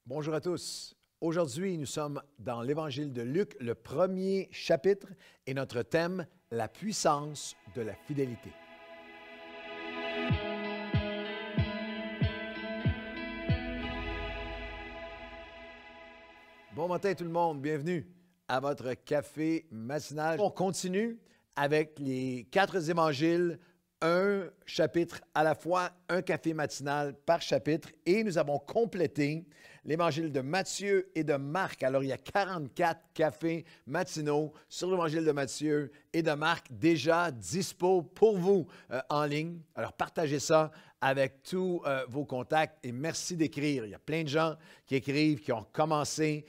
Bonjour à tous. Aujourd'hui, nous sommes dans l'Évangile de Luc, le premier chapitre, et notre thème, la puissance de la fidélité. Bon matin tout le monde, bienvenue à votre café matinal. On continue avec les 4 évangiles, un chapitre à la fois, un café matinal par chapitre, et nous avons complété l'évangile de Matthieu et de Marc. Alors, il y a 44 cafés matinaux sur l'évangile de Matthieu et de Marc déjà dispo pour vous en ligne. Alors, partagez ça avec tous vos contacts et merci d'écrire. Il y a plein de gens qui écrivent, qui ont commencé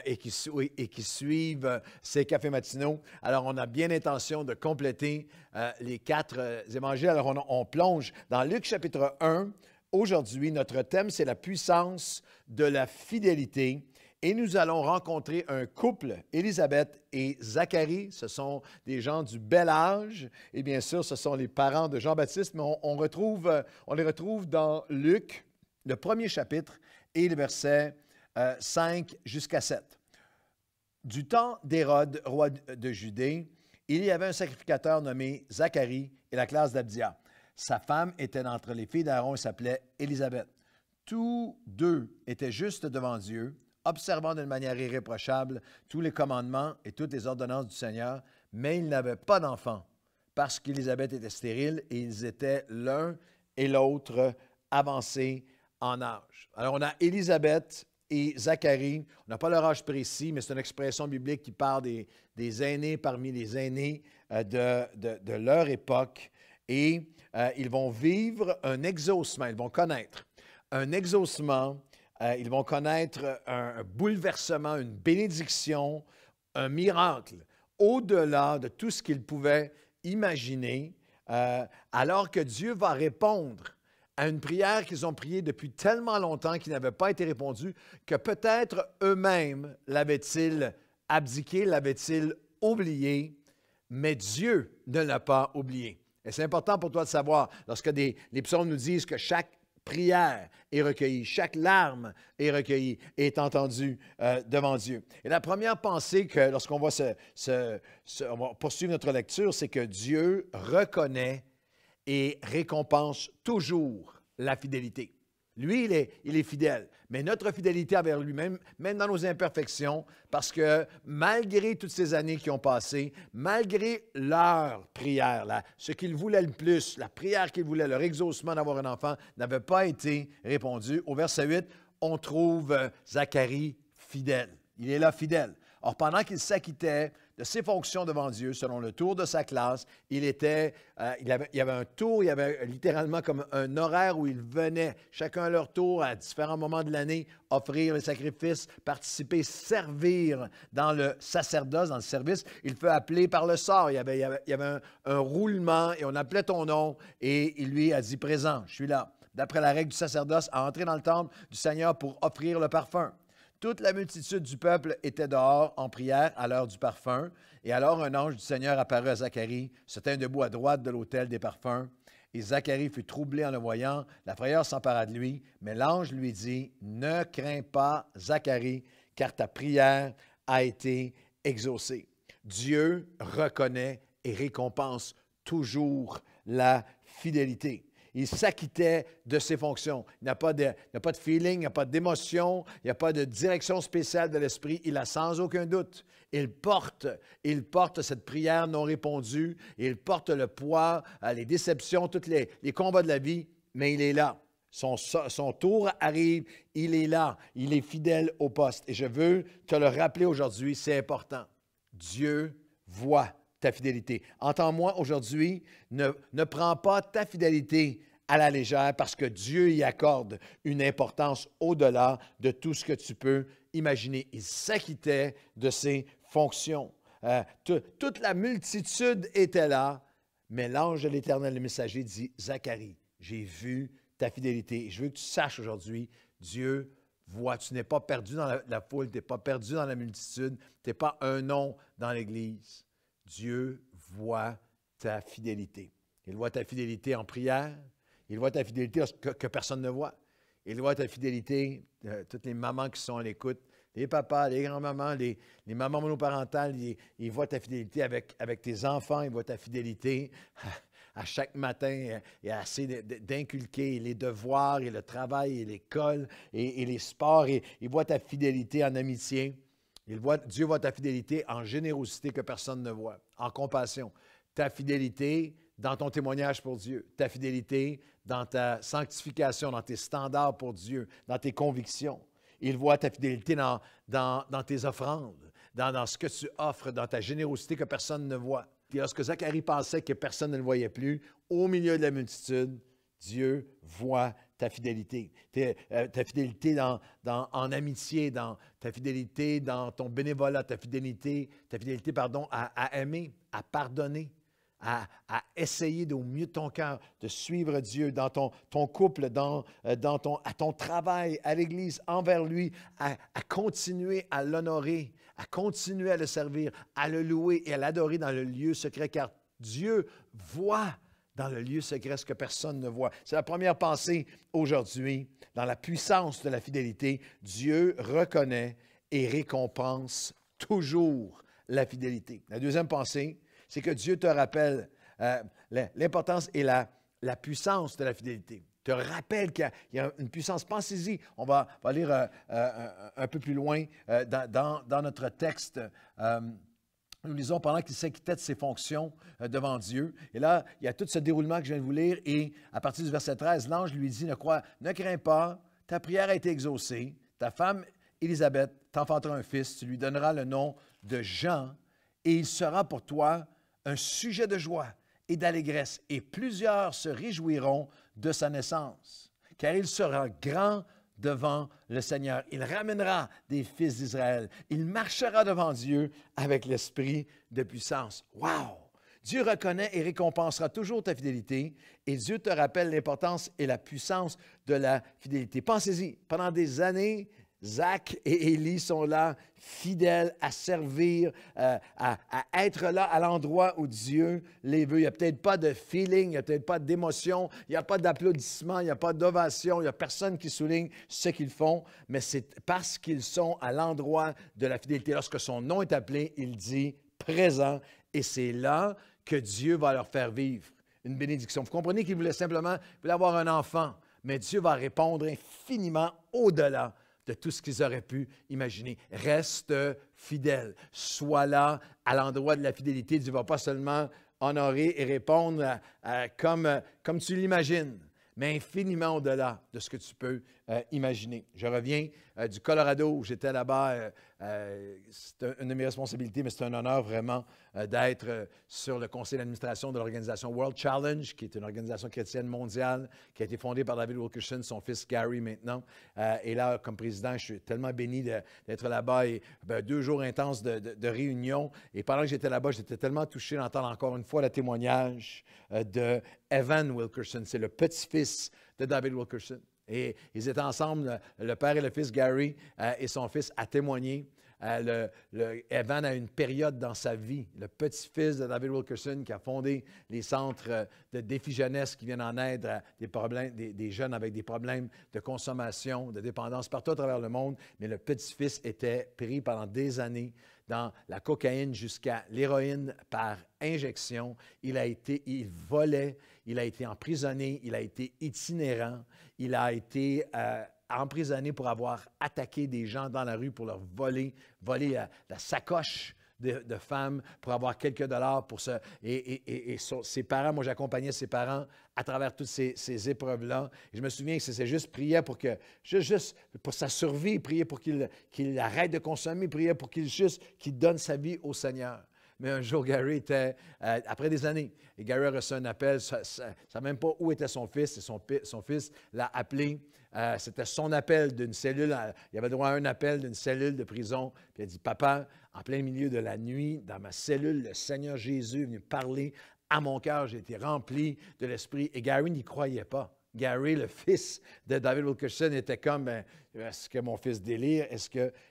et qui suivent ces cafés matinaux. Alors, on a bien l'intention de compléter les 4 évangiles. Alors, on plonge dans Luc chapitre 1. Aujourd'hui, notre thème, c'est la puissance de la fidélité. Et nous allons rencontrer un couple, Élisabeth et Zacharie. Ce sont des gens du bel âge. Et bien sûr, ce sont les parents de Jean-Baptiste. Mais on les retrouve dans Luc, le premier chapitre, et les versets 5 jusqu'à 7. Du temps d'Hérode, roi de Judée, il y avait un sacrificateur nommé Zacharie et la classe d'Abdia. Sa femme était d'entre les filles d'Aaron et s'appelait Élisabeth. Tous deux étaient justes devant Dieu, observant d'une manière irréprochable tous les commandements et toutes les ordonnances du Seigneur, mais ils n'avaient pas d'enfants parce qu'Élisabeth était stérile et ils étaient l'un et l'autre avancés en âge. Alors, on a Élisabeth et Zacharie. On n'a pas leur âge précis, mais c'est une expression biblique qui parle des aînés parmi les aînés de leur époque. Et ils vont vivre un exaucement, ils vont connaître un exaucement, ils vont connaître un bouleversement, une bénédiction, un miracle, au-delà de tout ce qu'ils pouvaient imaginer, alors que Dieu va répondre à une prière qu'ils ont priée depuis tellement longtemps qui n'avait pas été répondue, que peut-être eux-mêmes l'avaient-ils abdiqué, l'avaient-ils oublié, mais Dieu ne l'a pas oublié. Et c'est important pour toi de savoir, lorsque les psaumes nous disent que chaque prière est recueillie, chaque larme est recueillie, est entendue devant Dieu. Et la première pensée que lorsqu'on va on va poursuivre notre lecture, c'est que Dieu reconnaît et récompense toujours la fidélité. Lui, il est fidèle, mais notre fidélité envers lui-même, même dans nos imperfections, parce que malgré toutes ces années qui ont passé, malgré leur prière, ce qu'ils voulaient le plus, la prière qu'ils voulaient, leur exaucement d'avoir un enfant, n'avait pas été répondu. Au verset 8, on trouve Zacharie fidèle. Il est là fidèle. Or, pendant qu'il s'acquittait de ses fonctions devant Dieu, selon le tour de sa classe, il y avait un tour, il y avait littéralement comme un horaire où ils venaient, chacun à leur tour, à différents moments de l'année, offrir les sacrifices, participer, servir dans le sacerdoce, dans le service. Il fut appelé par le sort. Il y avait un roulement et on appelait ton nom et il lui a dit « Présent, je suis là ». D'après la règle du sacerdoce, à entrer dans le temple du Seigneur pour offrir le parfum. Toute la multitude du peuple était dehors en prière à l'heure du parfum. Et alors un ange du Seigneur apparut à Zacharie, se tint debout à droite de l'autel des parfums. Et Zacharie fut troublé en le voyant. La frayeur s'empara de lui. Mais l'ange lui dit, « Ne crains pas, Zacharie, car ta prière a été exaucée. » Dieu reconnaît et récompense toujours la fidélité. Il s'acquittait de ses fonctions. Il n'y a pas de feeling, il n'y a pas d'émotion, il n'y a pas de direction spéciale de l'esprit. Il a sans aucun doute. Il porte cette prière non répondue. Il porte le poids, les déceptions, tous les combats de la vie, mais il est là. Son tour arrive, il est là. Il est fidèle au poste. Et je veux te le rappeler aujourd'hui, c'est important. Dieu voit ta fidélité. Entends-moi aujourd'hui, ne prends pas ta fidélité à la légère parce que Dieu y accorde une importance au-delà de tout ce que tu peux imaginer. Il s'acquittait de ses fonctions. Toute la multitude était là, mais l'ange de l'Éternel, le messager, dit « Zacharie, j'ai vu ta fidélité. Et je veux que tu saches aujourd'hui, Dieu voit, tu n'es pas perdu dans la foule, tu n'es pas perdu dans la multitude, tu n'es pas un nom dans l'Église. Dieu voit ta fidélité. Il voit ta fidélité en prière. Il voit ta fidélité que personne ne voit. Il voit ta fidélité, toutes les mamans qui sont à l'écoute, les papas, les grands-mamans, les mamans monoparentales, ils voient ta fidélité avec tes enfants, ils voient ta fidélité à chaque matin, et essayer d'inculquer les devoirs et le travail et l'école et les sports. Et ils voient ta fidélité en amitié. Dieu voit ta fidélité en générosité que personne ne voit, en compassion. Ta fidélité dans ton témoignage pour Dieu, ta fidélité dans ta sanctification, dans tes standards pour Dieu, dans tes convictions. Il voit ta fidélité dans tes offrandes, dans ce que tu offres, dans ta générosité que personne ne voit. Et lorsque Zacharie pensait que personne ne le voyait plus, au milieu de la multitude, Dieu voit ta fidélité. Ta fidélité en amitié, ta fidélité dans ton bénévolat, ta fidélité à aimer, à pardonner, à essayer au mieux de ton cœur de suivre Dieu dans ton couple, à ton travail, à l'Église, envers lui, à continuer à l'honorer, à continuer à le servir, à le louer et à l'adorer dans le lieu secret, car Dieu voit dans le lieu secret ce que personne ne voit. C'est la première pensée aujourd'hui. Dans la puissance de la fidélité, Dieu reconnaît et récompense toujours la fidélité. La deuxième pensée, c'est que Dieu te rappelle l'importance et la puissance de la fidélité. Te rappelle qu'il y a une puissance. Pensez-y, on va lire un peu plus loin dans notre texte. Nous lisons pendant qu'il s'acquittait de ses fonctions devant Dieu. Et là, il y a tout ce déroulement que je viens de vous lire. Et à partir du verset 13, l'ange lui dit, ne crains pas, ta prière a été exaucée. Ta femme, Élisabeth, t'enfantera un fils. Tu lui donneras le nom de Jean. Et il sera pour toi un sujet de joie et d'allégresse. Et plusieurs se réjouiront de sa naissance. Car il sera grand devant le Seigneur. Il ramènera des fils d'Israël. Il marchera devant Dieu avec l'esprit de puissance. Wow! Dieu reconnaît et récompensera toujours ta fidélité et Dieu te rappelle l'importance et la puissance de la fidélité. Pensez-y, pendant des années, Zach et Élie sont là, fidèles à servir, à être là à l'endroit où Dieu les veut. Il n'y a peut-être pas de feeling, il n'y a peut-être pas d'émotion, il n'y a pas d'applaudissements, il n'y a pas d'ovation, il n'y a personne qui souligne ce qu'ils font, mais c'est parce qu'ils sont à l'endroit de la fidélité. Lorsque son nom est appelé, il dit « présent » et c'est là que Dieu va leur faire vivre une bénédiction. Vous comprenez qu'il voulait simplement avoir un enfant, mais Dieu va répondre infiniment au-delà de tout ce qu'ils auraient pu imaginer. Reste fidèle. Sois là à l'endroit de la fidélité. Dieu ne va pas seulement honorer et répondre comme tu l'imagines, mais infiniment au-delà de ce que tu peux imaginer. Je reviens du Colorado où j'étais là-bas. C'est une de mes responsabilités, mais c'est un honneur vraiment d'être sur le conseil d'administration de l'organisation World Challenge, qui est une organisation chrétienne mondiale qui a été fondée par David Wilkerson, son fils Gary maintenant. Et là, comme président, je suis tellement béni d'être là-bas. Et 2 jours intenses de réunions. Et pendant que j'étais là-bas, j'étais tellement touché d'entendre encore une fois le témoignage de Evan Wilkerson. C'est le petit-fils de David Wilkerson. Et ils étaient ensemble, le père et le fils Gary et son fils, à témoigner. Evan a une période dans sa vie, le petit-fils de David Wilkerson qui a fondé les centres de défi jeunesse qui viennent en aide à des jeunes avec des problèmes de consommation, de dépendance partout à travers le monde. Mais le petit-fils était pris pendant des années dans la cocaïne jusqu'à l'héroïne par injection. Il volait, il a été emprisonné, il a été itinérant, il a été emprisonné pour avoir attaqué des gens dans la rue pour leur voler la sacoche de femmes pour avoir quelques dollars pour ça. Et ses parents, moi j'accompagnais ses parents à travers toutes ces épreuves-là. Et je me souviens que c'est juste prier pour pour sa survie, prier pour qu'il arrête de consommer, prier pour qu'il donne sa vie au Seigneur. Mais un jour, Gary était, après des années, et Gary a reçu un appel, ne savait même pas où était son fils, et son fils l'a appelé. C'était son appel d'une cellule, il avait droit à un appel d'une cellule de prison. Puis il a dit, « Papa, en plein milieu de la nuit, dans ma cellule, le Seigneur Jésus est venu parler à mon cœur, j'ai été rempli de l'Esprit. » Et Gary n'y croyait pas. Gary, le fils de David Wilkerson, était comme, est-ce que mon fils délire?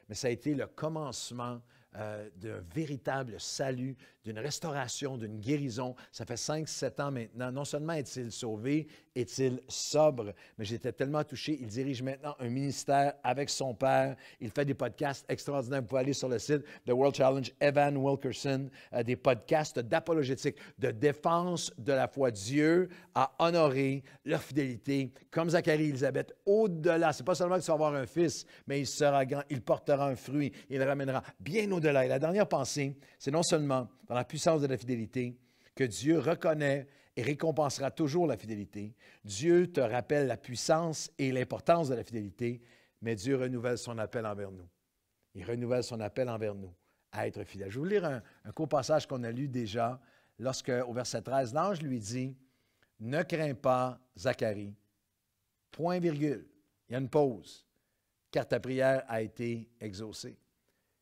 Mais ça a été le commencement d'un véritable salut, d'une restauration, d'une guérison. Ça fait 5-7 ans maintenant. Non seulement est-il sauvé, est-il sobre, mais j'étais tellement touché. Il dirige maintenant un ministère avec son père. Il fait des podcasts extraordinaires. Vous pouvez aller sur le site de World Challenge, Evan Wilkerson, des podcasts d'apologétique, de défense de la foi. Dieu a honoré leur fidélité, comme Zacharie et Élisabeth, au-delà. Ce n'est pas seulement que tu vas avoir un fils, mais il sera grand, il portera un fruit, il ramènera bien au-delà. Et la dernière pensée, c'est non seulement dans la puissance de la fidélité que Dieu reconnaît et récompensera toujours la fidélité. Dieu te rappelle la puissance et l'importance de la fidélité, mais Dieu renouvelle son appel envers nous. Il renouvelle son appel envers nous à être fidèles. Je vais vous lire un court passage qu'on a lu déjà, lorsque, au verset 13, l'ange lui dit, « Ne crains pas, Zacharie, point virgule, il y a une pause, car ta prière a été exaucée. »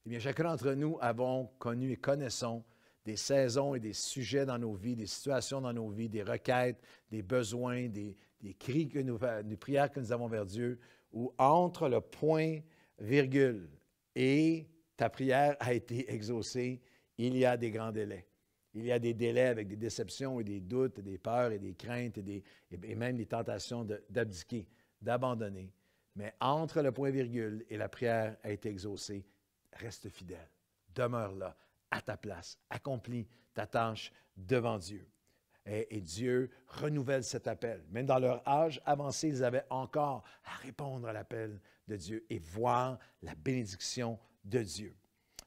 Eh bien, chacun d'entre nous avons connu et connaissons des saisons et des sujets dans nos vies, des situations dans nos vies, des requêtes, des besoins, des cris, des prières que nous avons vers Dieu, où entre le point virgule et ta prière a été exaucée, il y a des grands délais. Il y a des délais avec des déceptions et des doutes, et des peurs et des craintes et même des tentations d'abdiquer, d'abandonner. Mais entre le point virgule et la prière a été exaucée, reste fidèle, demeure là, à ta place, accomplis ta tâche devant Dieu. Et Dieu renouvelle cet appel. Même dans leur âge avancé, ils avaient encore à répondre à l'appel de Dieu et voir la bénédiction de Dieu.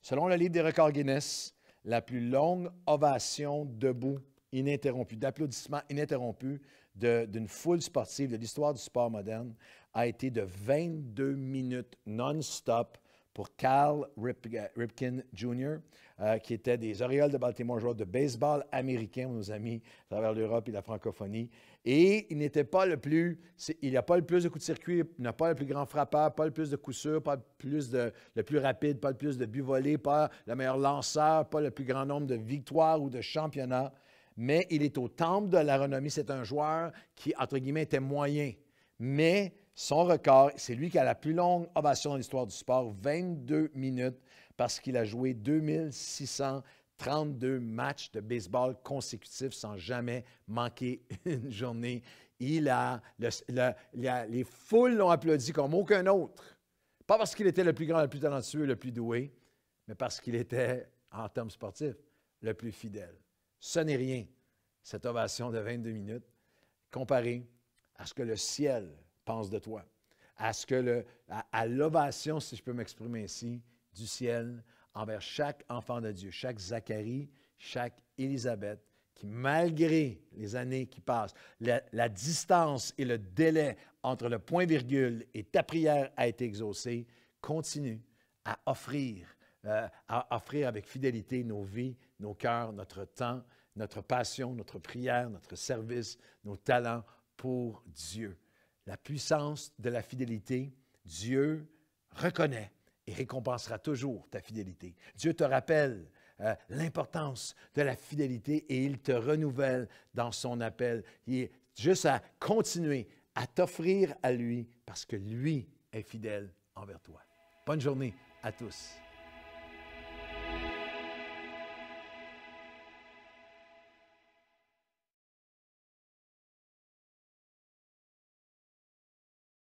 Selon le livre des records Guinness, la plus longue ovation debout, ininterrompue, d'applaudissements ininterrompus d'une foule sportive de l'histoire du sport moderne a été de 22 minutes non-stop pour Cal Ripken Jr., qui était des Orioles de Baltimore, joueur de baseball américain, nos amis à travers l'Europe et la francophonie. Et il n'était pas il n'a pas le plus de coups de circuit, il n'a pas le plus grand frappeur, pas le plus de coups sûrs, pas le plus rapide, pas le plus de buts volés, pas le meilleur lanceur, pas le plus grand nombre de victoires ou de championnats. Mais il est au temple de la renommée. C'est un joueur qui, entre guillemets, était moyen. Mais son record, c'est lui qui a la plus longue ovation dans l'histoire du sport, 22 minutes, parce qu'il a joué 2632 matchs de baseball consécutifs sans jamais manquer une journée. Les foules l'ont applaudi comme aucun autre. Pas parce qu'il était le plus grand, le plus talentueux, le plus doué, mais parce qu'il était, en termes sportifs, le plus fidèle. Ce n'est rien, cette ovation de 22 minutes, comparée à ce que le ciel pense de toi, à l'ovation, si je peux m'exprimer ainsi, du ciel envers chaque enfant de Dieu, chaque Zacharie, chaque Élisabeth, qui, malgré les années qui passent, la distance et le délai entre le point-virgule et ta prière a été exaucée, continue à offrir avec fidélité nos vies, nos cœurs, notre temps, notre passion, notre prière, notre service, nos talents pour Dieu. La puissance de la fidélité, Dieu reconnaît et récompensera toujours ta fidélité. Dieu te rappelle l'importance de la fidélité et il te renouvelle dans son appel. Il est juste à continuer à t'offrir à lui parce que lui est fidèle envers toi. Bonne journée à tous.